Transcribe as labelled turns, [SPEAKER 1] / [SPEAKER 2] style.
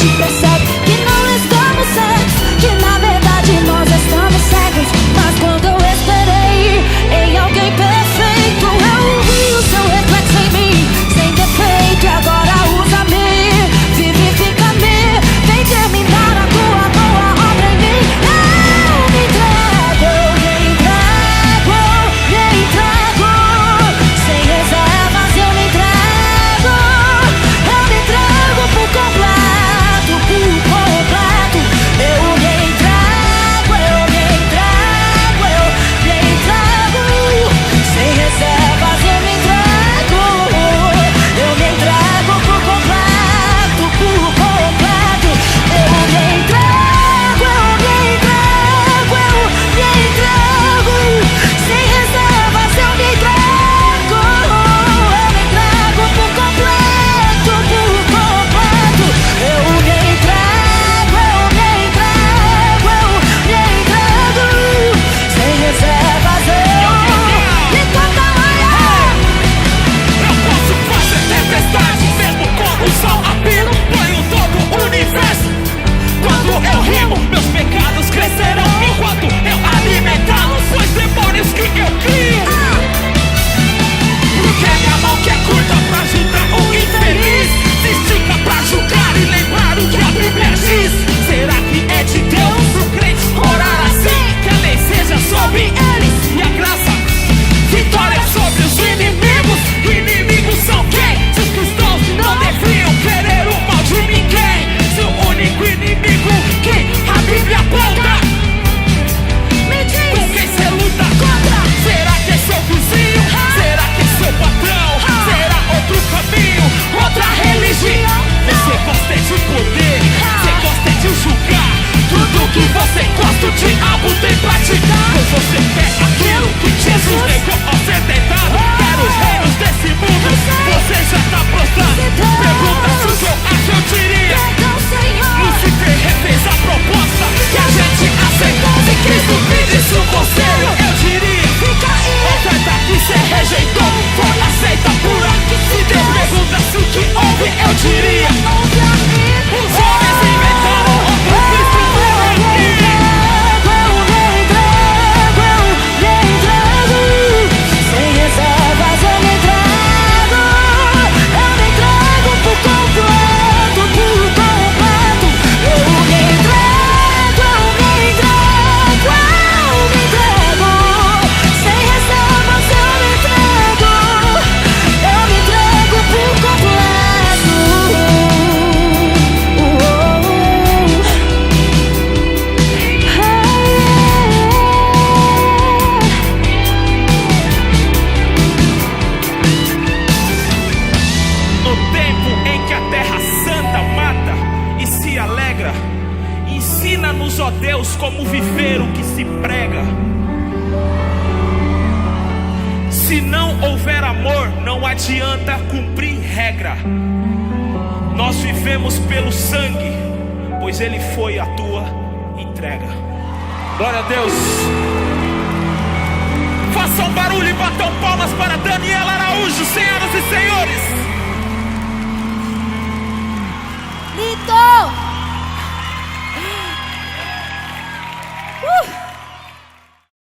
[SPEAKER 1] te persegue, que não estamos certos, que na verdade nós estamos cegos. Mas quando eu esperei em alguém perfeito, eu vi o seu reflexo em mim, sem defeito. E agora usa-me, vivifica-me, vem terminar a tua boa obra em mim. Eu me entrego, eu me entrego, me entrego, sem reservas eu me entrego. Eu me entrego por completo, por completo. Eu me entrego, eu me entrego, eu me entrego, sem reservas eu me entrego. Eu me entrego por completo, por completo. Eu me entrego, eu me entrego, eu me entrego, sem reservas eu me entrego. Eu me entrego por completo, por completo. Eu me entrego, eu me entrego, eu me entrego, sem reservas eu me entrego.
[SPEAKER 2] Eu posso fazer tempestade, mesmo quando o sol a pino, banho todo o universo. Quando eu rimo, meus pecados crescerão enquanto eu alimentá-los, pois demônios que eu crio. Porque minha mão que é curta pra ajudar o infeliz, se estica pra julgar e lembrar o que a Bíblia diz. Será que é de Deus o crente orar assim? Que a lei seja sobre eles e a graça, vitória sobre os inimigos. Inimigos são quem? Se os cristãos não deveriam querer o mal de ninguém. Se o único inimigo que a Bíblia aponta, com quem cê luta contra? Será que é seu vizinho? Será que é seu patrão? Será outro caminho? Outra religião? Você gosta de poder, você gosta de julgar. Tudo que você gosta, o diabo tem pra te dar. Pois você quer aquilo que Jesus negou ao ser tentado. Quer os reinos desse mundo, você já tá prostrado. Pergunta se o que eu acho, eu diria: Lúcifer refez a proposta que a gente aceitou. Se Cristo pedisse um conselho, eu diria: oferta que cê rejeitou foi aceita por aqui. Se Deus perguntasse o que houve, eu diria: os homens inventaram outro Cristo por aqui.
[SPEAKER 1] Sem reservas eu me entrego. Eu me entrego por completo, por completo. Eu me entrego, eu me entrego, eu me entrego. Sem reservas eu me entrego. Eu me entrego por completo.
[SPEAKER 2] No tempo em que a terra santa mata e se alegra, ensina-nos, ó Deus, como viver o que se prega. Se não houver amor, não adianta cumprir regra. Nós vivemos pelo sangue, pois ele foi a tua entrega. Glória a Deus. Façam barulho e batam palmas para Daniela Araújo, senhoras e senhores.